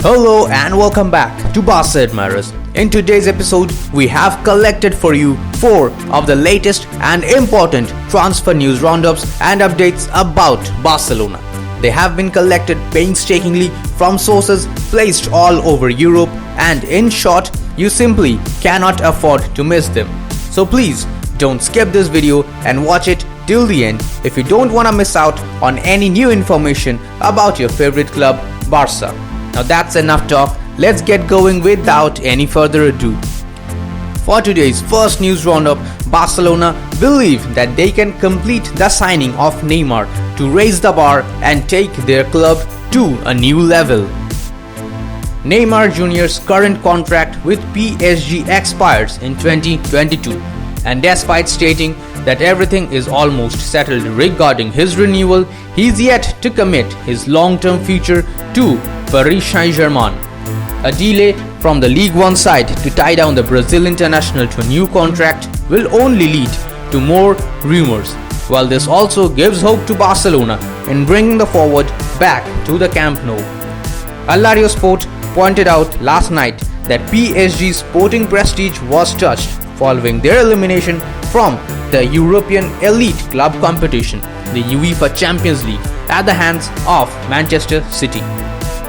Hello and welcome back to Barça Admirers. In today's episode, we have collected for you 4 of the latest and important transfer news roundups and updates about Barcelona. They have been collected painstakingly from sources placed all over Europe, and in short, you simply cannot afford to miss them. So please don't skip this video and watch it till the end if you don't want to miss out on any new information about your favorite club, Barca. Now that's enough talk, let's get going without any further ado. For today's first news roundup, Barcelona believe that they can complete the signing of Neymar to raise the bar and take their club to a new level. Neymar Jr.'s current contract with PSG expires in 2022, and despite stating that everything is almost settled regarding his renewal, he is yet to commit his long-term future to Paris Saint-Germain. A delay from the Ligue 1 side to tie down the Brazil international to a new contract will only lead to more rumors, while this also gives hope to Barcelona in bringing the forward back to the Camp Nou. Alario Sport pointed out last night that PSG's sporting prestige was touched following their elimination from the European elite club competition, the UEFA Champions League, at the hands of Manchester City.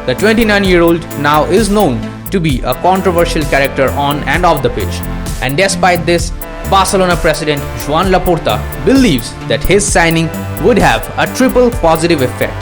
The 29-year-old now is known to be a controversial character on and off the pitch, and despite this, Barcelona president Joan Laporta believes that his signing would have a triple positive effect.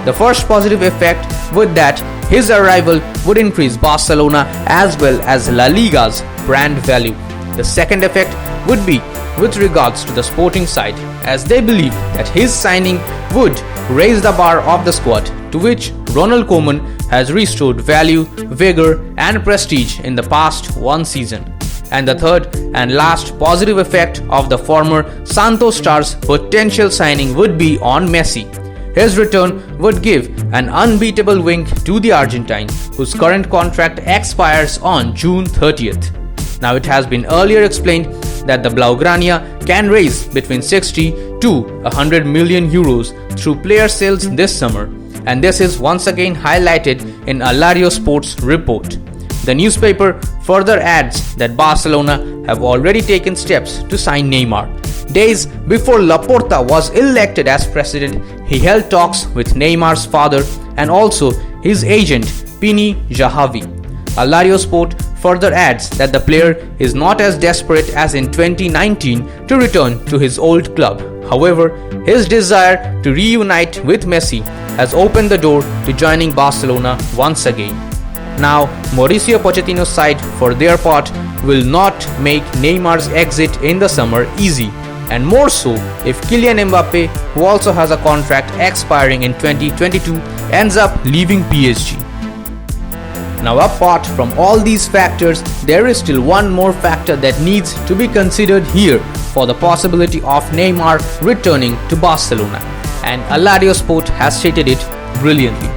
The first positive effect would that his arrival would increase Barcelona as well as La Liga's brand value. The second effect would be with regards to the sporting side, as they believe that his signing would raise the bar of the squad, to which Ronald Koeman has restored value, vigor and prestige in the past one season. And the third and last positive effect of the former Santos star's potential signing would be on Messi. His return would give an unbeatable wink to the Argentine, whose current contract expires on June 30th. Now, it has been earlier explained that the Blaugrana can raise between 60 to 100 million euros through player sales this summer, and this is once again highlighted in Alario Sport's report. The newspaper further adds that Barcelona have already taken steps to sign Neymar. Days before Laporta was elected as president, he held talks with Neymar's father and also his agent Pini Zahavi. Alario Sport further adds that the player is not as desperate as in 2019 to return to his old club. However, his desire to reunite with Messi has opened the door to joining Barcelona once again. Now, Mauricio Pochettino's side, for their part, will not make Neymar's exit in the summer easy, and more so if Kylian Mbappe, who also has a contract expiring in 2022, ends up leaving PSG. Now, apart from all these factors, there is still one more factor that needs to be considered here for the possibility of Neymar returning to Barcelona, and Alario Sport has stated it brilliantly.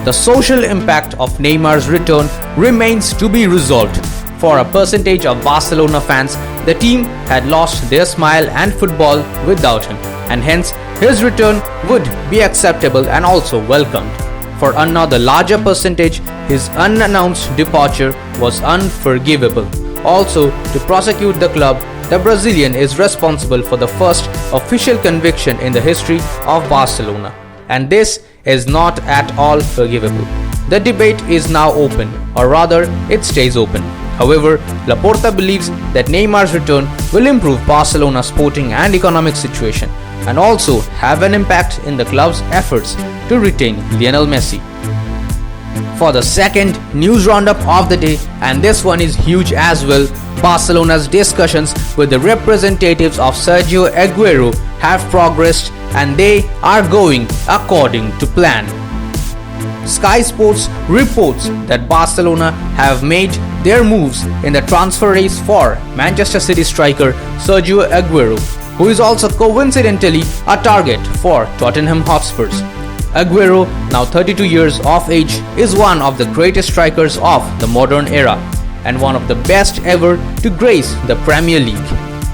The social impact of Neymar's return remains to be resolved. For a percentage of Barcelona fans, the team had lost their smile and football without him, and hence his return would be acceptable and also welcomed. For another larger percentage, his unannounced departure was unforgivable. Also, to prosecute the club, the Brazilian is responsible for the first official conviction in the history of Barcelona, and this is not at all forgivable. The debate is now open, or rather, it stays open. However, Laporta believes that Neymar's return will improve Barcelona's sporting and economic situation, and also have an impact in the club's efforts to retain Lionel Messi. For the second news roundup of the day, and this one is huge as well, Barcelona's discussions with the representatives of Sergio Aguero have progressed, and they are going according to plan. Sky Sports reports that Barcelona have made their moves in the transfer race for Manchester City striker Sergio Aguero, who is also coincidentally a target for Tottenham Hotspurs. Aguero, now 32 years of age, is one of the greatest strikers of the modern era and one of the best ever to grace the Premier League.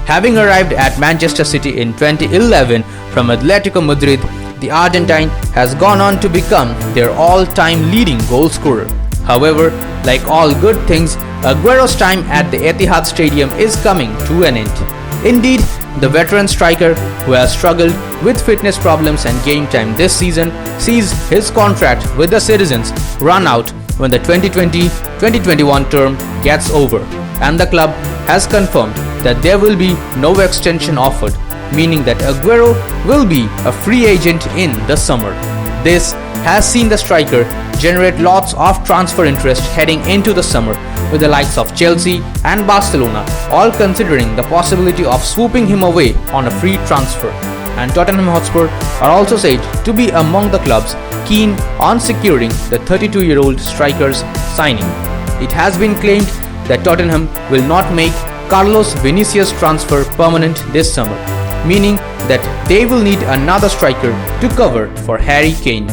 Having arrived at Manchester City in 2011 from Atletico Madrid, the Argentine has gone on to become their all-time leading goal scorer. However, like all good things, Aguero's time at the Etihad Stadium is coming to an end. Indeed, the veteran striker, who has struggled with fitness problems and game time this season, sees his contract with the Citizens run out when the 2020-2021 term gets over, and the club has confirmed that there will be no extension offered, meaning that Aguero will be a free agent in the summer. This has seen the striker generate lots of transfer interest heading into the summer, with the likes of Chelsea and Barcelona all considering the possibility of swooping him away on a free transfer. And Tottenham Hotspur are also said to be among the clubs keen on securing the 32-year-old striker's signing. It has been claimed that Tottenham will not make Carlos Vinicius' transfer permanent this summer, meaning that they will need another striker to cover for Harry Kane.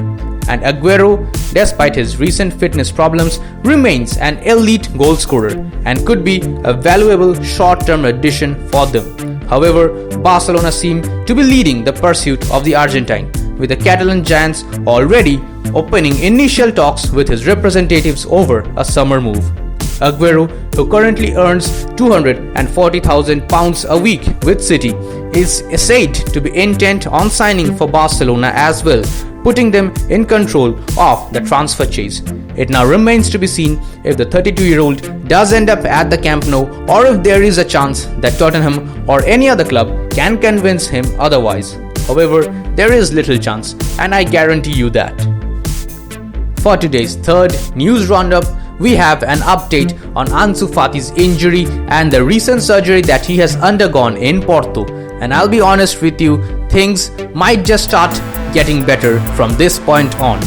And Aguero, despite his recent fitness problems, remains an elite goalscorer and could be a valuable short-term addition for them. However, Barcelona seem to be leading the pursuit of the Argentine, with the Catalan giants already opening initial talks with his representatives over a summer move. Aguero, who currently earns £240,000 a week with City, is said to be intent on signing for Barcelona as well, putting them in control of the transfer chase. It now remains to be seen if the 32-year-old does end up at the Camp Nou, or if there is a chance that Tottenham or any other club can convince him otherwise. However, there is little chance, and I guarantee you that. For today's third news roundup, we have an update on Ansu Fati's injury and the recent surgery that he has undergone in Porto. And I'll be honest with you, things might just start getting better from this point on.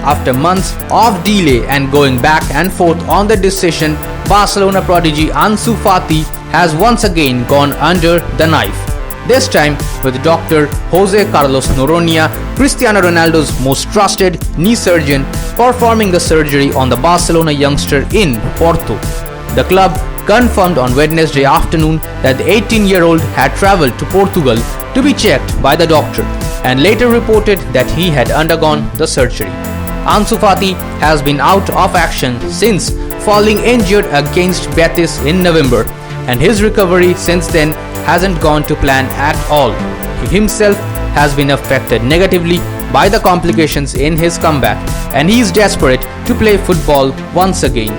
After months of delay and going back and forth on the decision, Barcelona prodigy Ansu Fati has once again gone under the knife. This time with Dr. Jose Carlos Noronha, Cristiano Ronaldo's most trusted knee surgeon, performing the surgery on the Barcelona youngster in Porto. The club confirmed on Wednesday afternoon that the 18-year-old had travelled to Portugal to be checked by the doctor, and later reported that he had undergone the surgery. Ansu Fati has been out of action since falling injured against Betis in November, and his recovery since then hasn't gone to plan at all. He himself has been affected negatively by the complications in his comeback, and he is desperate to play football once again.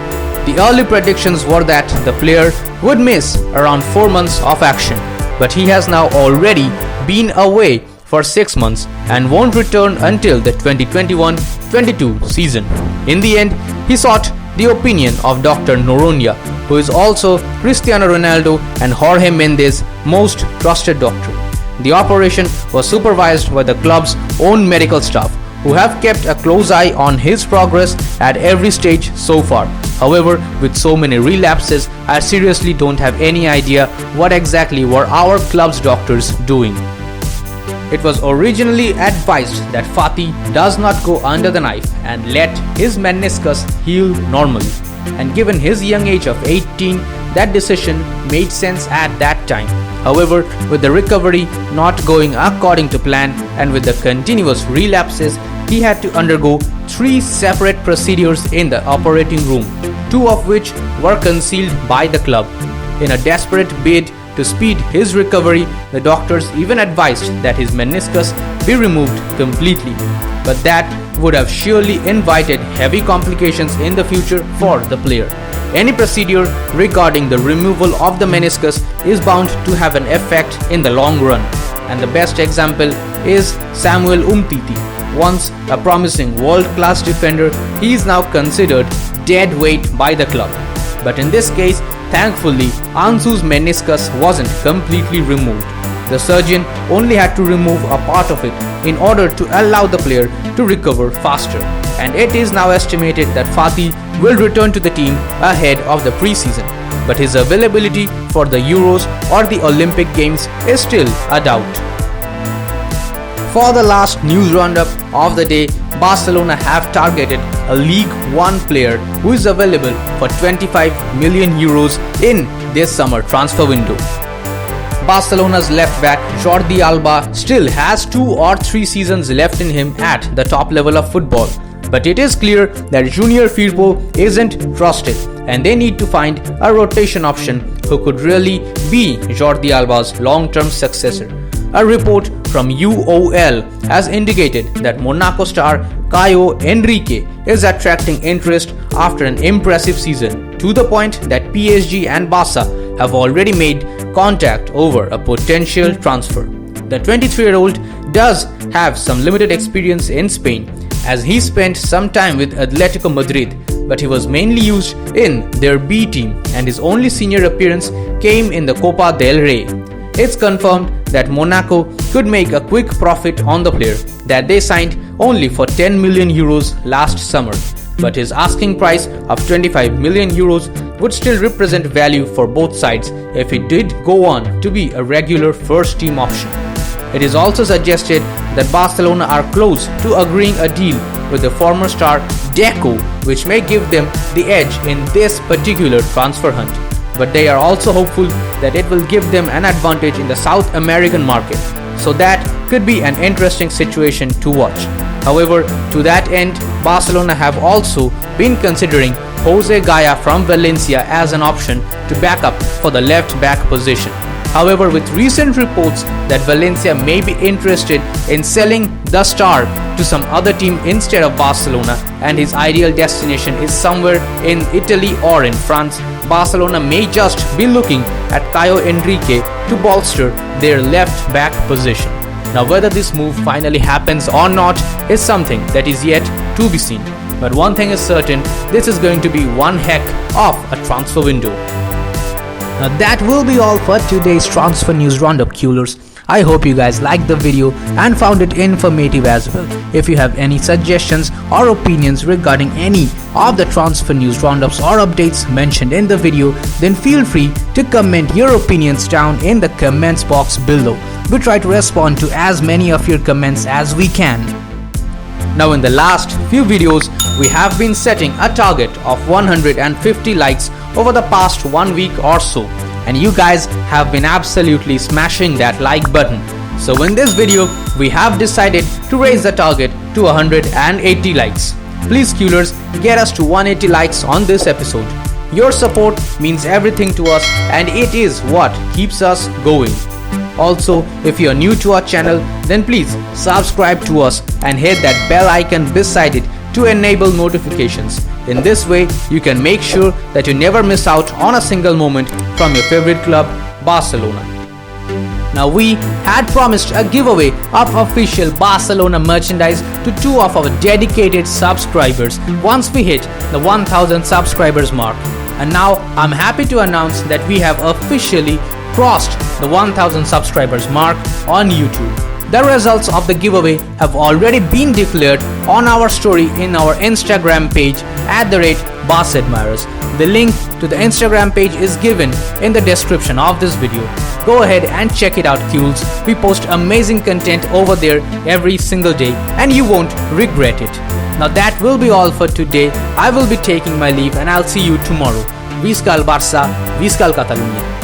The early predictions were that the player would miss around 4 months of action, but he has now already been away for 6 months and won't return until the 2021-22 season. In the end, he sought the opinion of Dr. Noronha, who is also Cristiano Ronaldo and Jorge Mendes' most trusted doctor. The operation was supervised by the club's own medical staff, who have kept a close eye on his progress at every stage so far. However, with so many relapses, I seriously don't have any idea what exactly were our club's doctors doing. It was originally advised that Fati does not go under the knife and let his meniscus heal normally. And given his young age of 18, that decision made sense at that time. However, with the recovery not going according to plan and with the continuous relapses, he had to undergo 3 separate procedures in the operating room, 2 of which were concealed by the club. In a desperate bid to speed his recovery, the doctors even advised that his meniscus be removed completely. But that would have surely invited heavy complications in the future for the player. Any procedure regarding the removal of the meniscus is bound to have an effect in the long run. And the best example is Samuel Umtiti. Once a promising world-class defender, he is now considered dead weight by the club. But in this case, thankfully, Ansu's meniscus wasn't completely removed. The surgeon only had to remove a part of it in order to allow the player to recover faster. And it is now estimated that Fati will return to the team ahead of the preseason. But his availability for the Euros or the Olympic Games is still a doubt. For the last news roundup of the day, Barcelona have targeted a League One player who is available for 25 million euros in this summer transfer window. Barcelona's left back Jordi Alba still has 2 or 3 seasons left in him at the top level of football, But it is clear that Junior Firpo isn't trusted and they need to find a rotation option who could really be Jordi Alba's long-term successor. A report from UOL has indicated that Monaco star Caio Henrique is attracting interest after an impressive season, to the point that PSG and Barca have already made contact over a potential transfer. The 23-year-old does have some limited experience in Spain, as he spent some time with Atletico Madrid, but he was mainly used in their B team and his only senior appearance came in the Copa del Rey. It's confirmed that Monaco could make a quick profit on the player that they signed only for 10 million euros last summer, but his asking price of 25 million euros would still represent value for both sides if he did go on to be a regular first team option. It is also suggested that Barcelona are close to agreeing a deal with the former star Deco, which may give them the edge in this particular transfer hunt. But they are also hopeful that it will give them an advantage in the South American market, so that could be an interesting situation to watch. However, to that end, Barcelona have also been considering Jose Gaya from Valencia as an option to back up for the left back position. However, with recent reports that Valencia may be interested in selling the star to some other team instead of Barcelona, and his ideal destination is somewhere in Italy or in France, Barcelona may just be looking at Caio Henrique to bolster their left back position. Now, whether this move finally happens or not is something that is yet to be seen. But one thing is certain, this is going to be one heck of a transfer window. Now that will be all for today's transfer news roundup, Coolers. I hope you guys liked the video and found it informative as well. If you have any suggestions or opinions regarding any of the transfer news roundups or updates mentioned in the video, then feel free to comment your opinions down in the comments box below. We try to respond to as many of your comments as we can. Now, in the last few videos, we have been setting a target of 150 likes over the past 1 week or so, and you guys have been absolutely smashing that like button. So in this video, we have decided to raise the target to 180 likes. Please, Coolers, get us to 180 likes on this episode. Your support means everything to us, and it is what keeps us going. Also, if you are new to our channel, then please subscribe to us and hit that bell icon beside it to enable notifications. In this way, you can make sure that you never miss out on a single moment from your favorite club, Barcelona. Now, we had promised a giveaway of official Barcelona merchandise to 2 of our dedicated subscribers once we hit the 1000 subscribers mark. And now I'm happy to announce that we have officially crossed the 1000 subscribers mark on YouTube. The results of the giveaway have already been declared on our story in our Instagram page @BarçAdmirers. The link to the Instagram page is given in the description of this video. Go ahead and check it out, Cools. We post amazing content over there every single day and you won't regret it. Now that will be all for today. I will be taking my leave and I'll see you tomorrow. VISÇA al Barça, VISÇA al Catalunya.